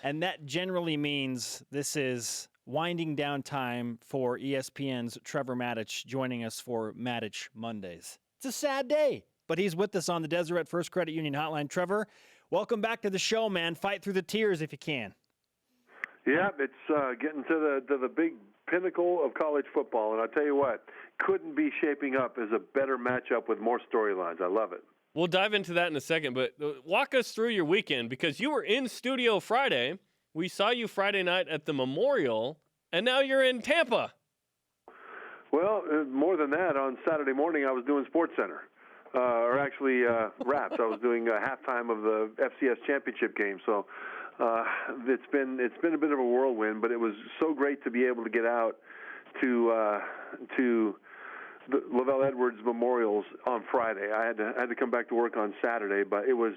And that generally means this is winding down time for ESPN's Trevor Matich joining us for Matich Mondays. It's a sad day, but he's with us on the Deseret First Credit Union Hotline. Trevor, welcome back to the show, man. Fight through the tears if you can. Yeah, it's getting to the big pinnacle of college football, and I'll tell you what, couldn't be shaping up as a better matchup with more storylines. I love it. We'll dive into that in a second, but walk us through your weekend, because you were in studio Friday. We saw you Friday night at the Memorial, and now you're in Tampa. Well, more than that, on Saturday morning I was doing SportsCenter, or actually Raps. I was doing halftime of the FCS championship game, so it's been a bit of a whirlwind, but it was so great to be able to get out to the LaVell Edwards Memorials on Friday. I had to come back to work on Saturday, but it was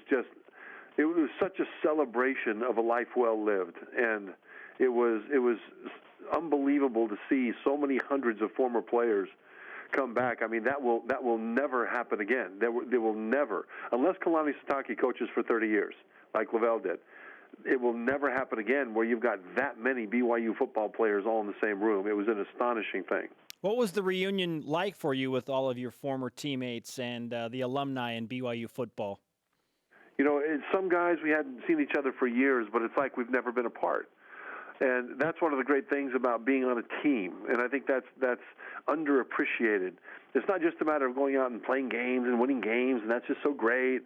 such a celebration of a life well lived, and it was unbelievable to see so many hundreds of former players come back. I mean, that will never happen again. They will never, unless Kalani Sitake coaches for 30 years, like LaVell did. It will never happen again where you've got that many BYU football players all in the same room. It was an astonishing thing. What was the reunion like for you with all of your former teammates and the alumni in BYU football? You know, some guys we hadn't seen each other for years, but it's like we've never been apart. And that's one of the great things about being on a team, and I think that's underappreciated. It's not just a matter of going out and playing games and winning games, and that's just so great.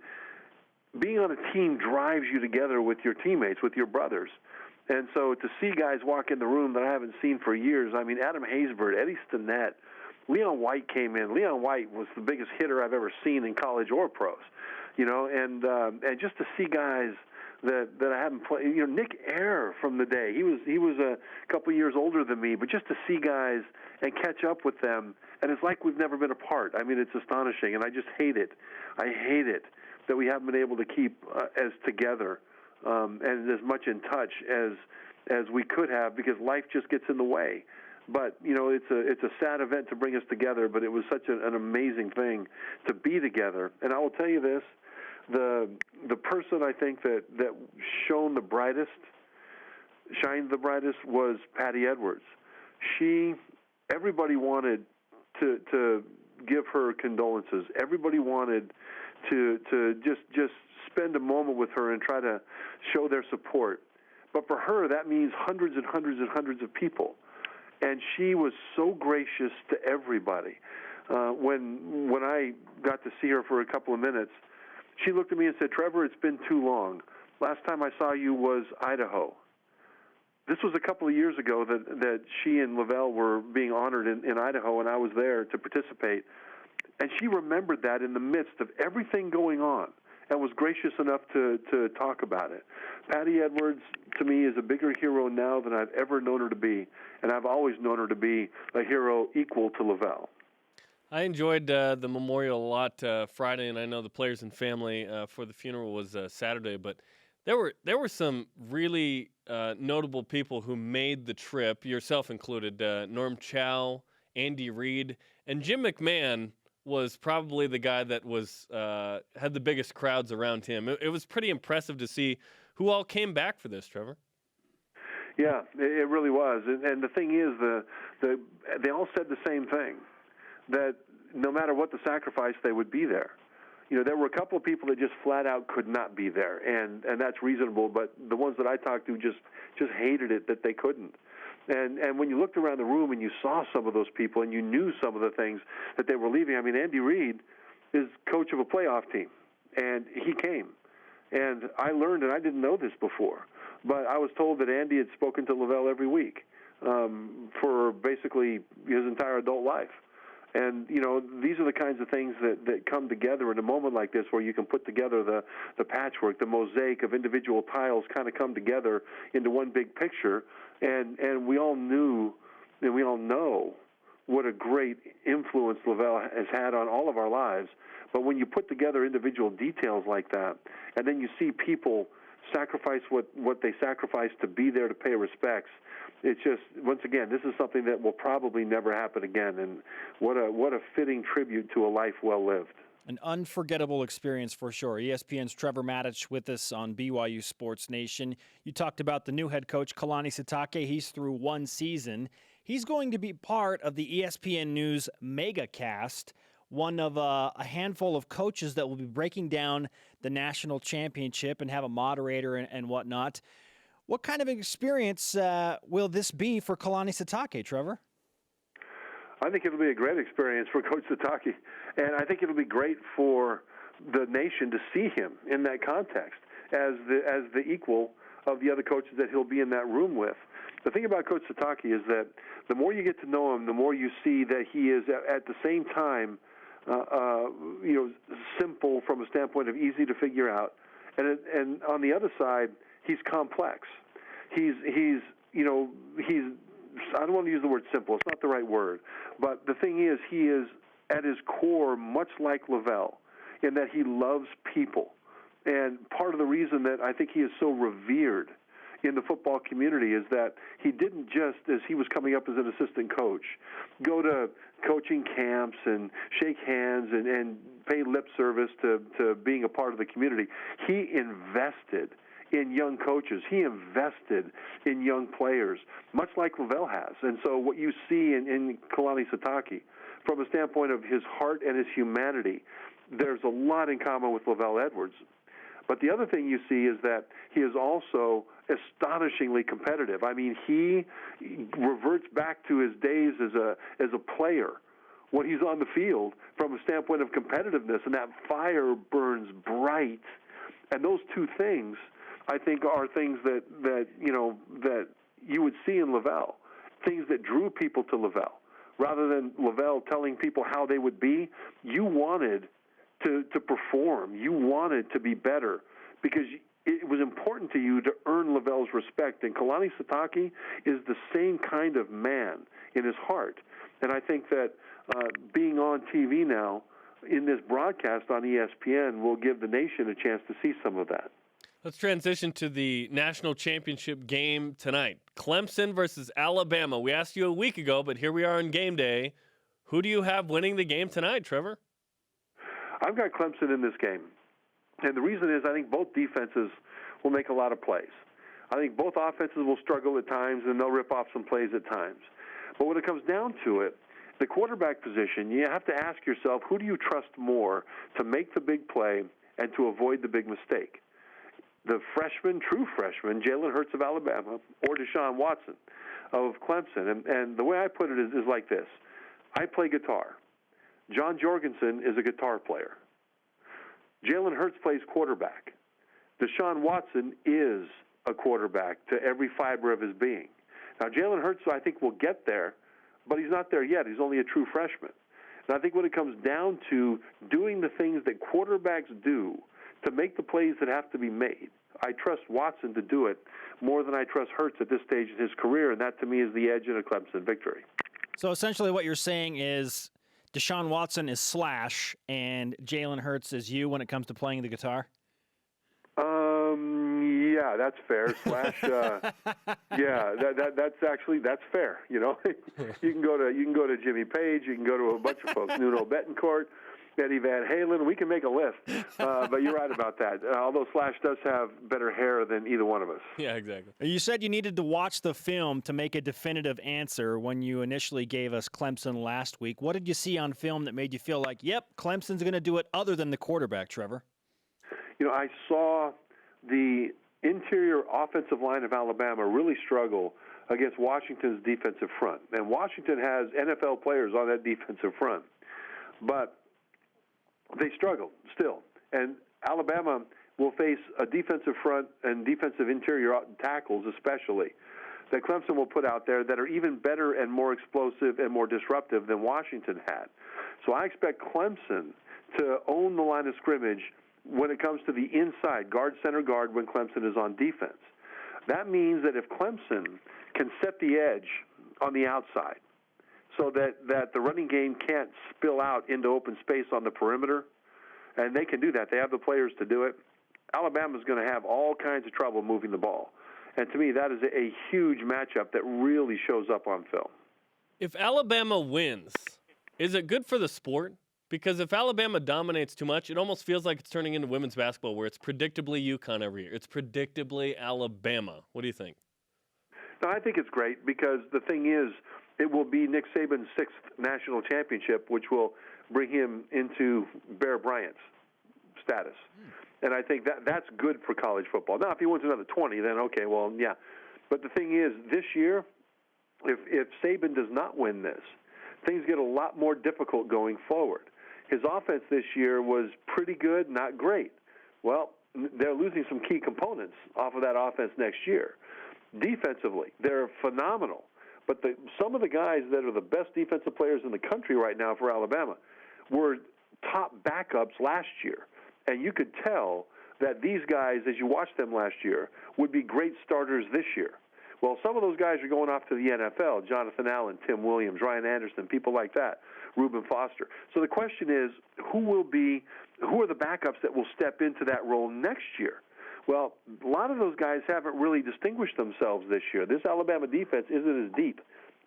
Being on a team drives you together with your teammates, with your brothers. And so to see guys walk in the room that I haven't seen for years, I mean, Adam Haysbert, Eddie Stinnett, Leon White came in. Leon White was the biggest hitter I've ever seen in college or pros, you know, and just to see guys that I haven't played, you know, Nick Eyre from the day, he was a couple years older than me, but just to see guys and catch up with them, and it's like we've never been apart. I mean, it's astonishing, and I just hate it. I hate it that we haven't been able to keep as together and as much in touch as we could have, because life just gets in the way. But, you know, it's a sad event to bring us together, but it was such an amazing thing to be together. And I will tell you this, the person I think that shined the brightest was Patty Edwards. Everybody wanted to give her condolences. Everybody wanted to just spend a moment with her and try to show their support. But for her, that means hundreds and hundreds and hundreds of people. And she was so gracious to everybody. When I got to see her for a couple of minutes, she looked at me and said, "Trevor, it's been too long. Last time I saw you was Idaho." This was a couple of years ago that she and LaVell were being honored in Idaho, and I was there to participate. And she remembered that in the midst of everything going on and was gracious enough to talk about it. Patty Edwards, to me, is a bigger hero now than I've ever known her to be, and I've always known her to be a hero equal to LaVell. I enjoyed the memorial a lot Friday, and I know the players and family for the funeral was Saturday, but there were some really notable people who made the trip, yourself included, Norm Chow, Andy Reid, and Jim McMahon was probably the guy that was had the biggest crowds around him. It was pretty impressive to see who all came back for this, Trevor. Yeah, it really was. And the thing is, they all said the same thing, that no matter what the sacrifice, they would be there. You know, there were a couple of people that just flat out could not be there, and that's reasonable, but the ones that I talked to just hated it that they couldn't. And when you looked around the room and you saw some of those people and you knew some of the things that they were leaving, I mean, Andy Reid is coach of a playoff team, and he came. And I learned, and I didn't know this before, but I was told that Andy had spoken to LaVell every week for basically his entire adult life. And, you know, these are the kinds of things that come together in a moment like this, where you can put together the patchwork, the mosaic of individual tiles kind of come together into one big picture. And we all knew and we all know what a great influence LaVell has had on all of our lives. But when you put together individual details like that, and then you see people sacrifice what they sacrificed to be there to pay respects, it's just, once again, this is something that will probably never happen again. And what a fitting tribute to a life well lived. An unforgettable experience for sure. ESPN's Trevor Matich with us on BYU Sports Nation. You talked about the new head coach, Kalani Sitake. He's through one season. He's going to be part of the ESPN News MegaCast, one of a handful of coaches that will be breaking down the national championship and have a moderator and whatnot. What kind of experience will this be for Kalani Sitake, Trevor? I think it'll be a great experience for Coach Sitake, and I think it'll be great for the nation to see him in that context as the equal of the other coaches that he'll be in that room with. The thing about Coach Sitake is that the more you get to know him, the more you see that he is at the same time, simple from a standpoint of easy to figure out, and on the other side, he's complex. He's I don't want to use the word simple. It's not the right word. But the thing is, he is, at his core, much like LaVell, in that he loves people. And part of the reason that I think he is so revered in the football community is that he didn't just, as he was coming up as an assistant coach, go to coaching camps and shake hands and pay lip service to being a part of the community. He invested in young coaches. He invested in young players, much like LaVell has. And so what you see in Kalani Sitake, from a standpoint of his heart and his humanity, there's a lot in common with LaVell Edwards. But the other thing you see is that he is also astonishingly competitive. I mean, he reverts back to his days as a player when he's on the field from a standpoint of competitiveness, and that fire burns bright. And those two things, I think, are things that you would see in LaVell, things that drew people to LaVell. Rather than LaVell telling people how they would be, you wanted to perform. You wanted to be better because it was important to you to earn LaVell's respect. And Kalani Sitake is the same kind of man in his heart. And I think that being on TV now in this broadcast on ESPN will give the nation a chance to see some of that. Let's transition to the national championship game tonight. Clemson versus Alabama. We asked you a week ago, but here we are on game day. Who do you have winning the game tonight, Trevor? I've got Clemson in this game. And the reason is I think both defenses will make a lot of plays. I think both offenses will struggle at times, and they'll rip off some plays at times. But when it comes down to it, the quarterback position, you have to ask yourself, who do you trust more to make the big play and to avoid the big mistake? The true freshman, Jalen Hurts of Alabama, or Deshaun Watson of Clemson. And the way I put it is like this. I play guitar. John Jorgensen is a guitar player. Jalen Hurts plays quarterback. Deshaun Watson is a quarterback to every fiber of his being. Now, Jalen Hurts, I think, will get there, but he's not there yet. He's only a true freshman. And I think when it comes down to doing the things that quarterbacks do to make the plays that have to be made, I trust Watson to do it more than I trust Hurts at this stage in his career, and that to me is the edge in a Clemson victory. So essentially what you're saying is Deshaun Watson is Slash and Jalen Hurts is you when it comes to playing the guitar? Yeah, that's fair. Slash, yeah, that's fair. You know, you can go to Jimmy Page, you can go to a bunch of folks, Nuno Betancourt, Eddie Van Halen. We can make a list, but you're right about that. Although Slash does have better hair than either one of us. Yeah, exactly. You said you needed to watch the film to make a definitive answer when you initially gave us Clemson last week. What did you see on film that made you feel like, yep, Clemson's going to do it other than the quarterback, Trevor? You know, I saw the interior offensive line of Alabama really struggle against Washington's defensive front. And Washington has NFL players on that defensive front. But they struggle still. And Alabama will face a defensive front and defensive interior tackles especially that Clemson will put out there that are even better and more explosive and more disruptive than Washington had. So I expect Clemson to own the line of scrimmage when it comes to the inside, guard, center guard, when Clemson is on defense. That means that if Clemson can set the edge on the outside so that the running game can't spill out into open space on the perimeter, and they can do that, they have the players to do it, Alabama's going to have all kinds of trouble moving the ball. And to me, that is a huge matchup that really shows up on film. If Alabama wins, is it good for the sport? Because if Alabama dominates too much, it almost feels like it's turning into women's basketball where it's predictably UConn every year. It's predictably Alabama. What do you think? No, I think it's great because the thing is, it will be Nick Saban's 6th national championship, which will bring him into Bear Bryant's status. And I think that's good for college football. Now, if he wins another 20, then okay, well, yeah. But the thing is, this year, if Saban does not win this, things get a lot more difficult going forward. His offense this year was pretty good, not great. Well, they're losing some key components off of that offense next year. Defensively, they're phenomenal. But some of the guys that are the best defensive players in the country right now for Alabama were top backups last year. And you could tell that these guys, as you watched them last year, would be great starters this year. Well, some of those guys are going off to the NFL, Jonathan Allen, Tim Williams, Ryan Anderson, people like that, Reuben Foster. So the question is, who are the backups that will step into that role next year? Well, a lot of those guys haven't really distinguished themselves this year. This Alabama defense isn't as deep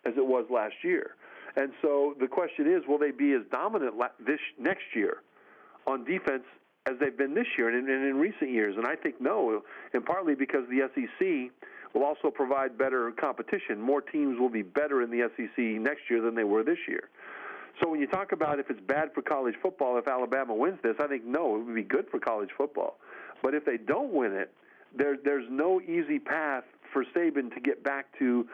as it was last year. And so the question is, will they be as dominant this next year on defense as they've been this year and in recent years? And I think no, and partly because the SEC will also provide better competition. More teams will be better in the SEC next year than they were this year. So when you talk about if it's bad for college football if Alabama wins this, I think no, it would be good for college football. But if they don't win it, there's no easy path for Saban to get back to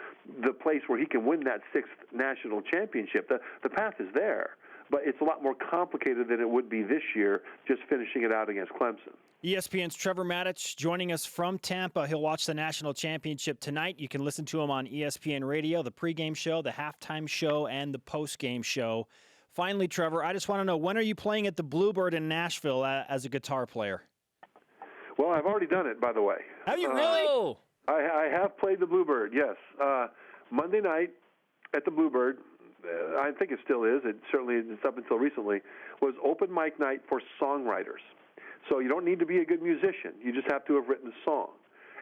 the place where he can win that 6th national championship. The path is there, but it's a lot more complicated than it would be this year just finishing it out against Clemson. ESPN's Trevor Matich joining us from Tampa. He'll watch the national championship tonight. You can listen to him on ESPN Radio, the pregame show, the halftime show, and the postgame show. Finally, Trevor, I just want to know, when are you playing at the Bluebird in Nashville as a guitar player? Well, I've already done it, by the way. Have you really? I have played the Bluebird, yes. Monday night at the Bluebird, I think it still is, it certainly is up until recently, was open mic night for songwriters. So you don't need to be a good musician. You just have to have written a song.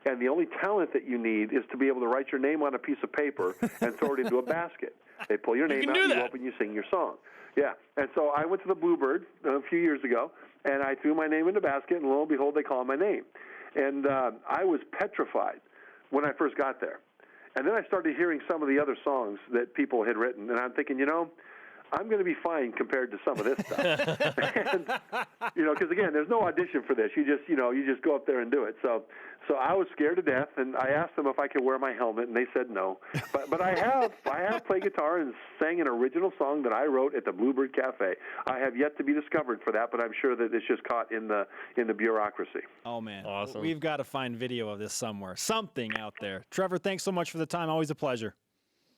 And the only talent that you need is to be able to write your name on a piece of paper and throw it into a basket. They pull your name out, you open, you sing your song. Yeah, and so I went to the Bluebird a few years ago, and I threw my name in the basket, and lo and behold, they called my name. And I was petrified when I first got there. And then I started hearing some of the other songs that people had written, and I'm thinking, I'm going to be fine compared to some of this stuff. And, because again, there's no audition for this. You just go up there and do it. So I was scared to death, and I asked them if I could wear my helmet, and they said no. But I have played guitar and sang an original song that I wrote at the Bluebird Cafe. I have yet to be discovered for that, but I'm sure that it's just caught in the bureaucracy. Oh man, awesome! We've got to find video of this somewhere, something out there. Trevor, thanks so much for the time. Always a pleasure.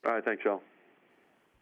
All right, thanks, y'all.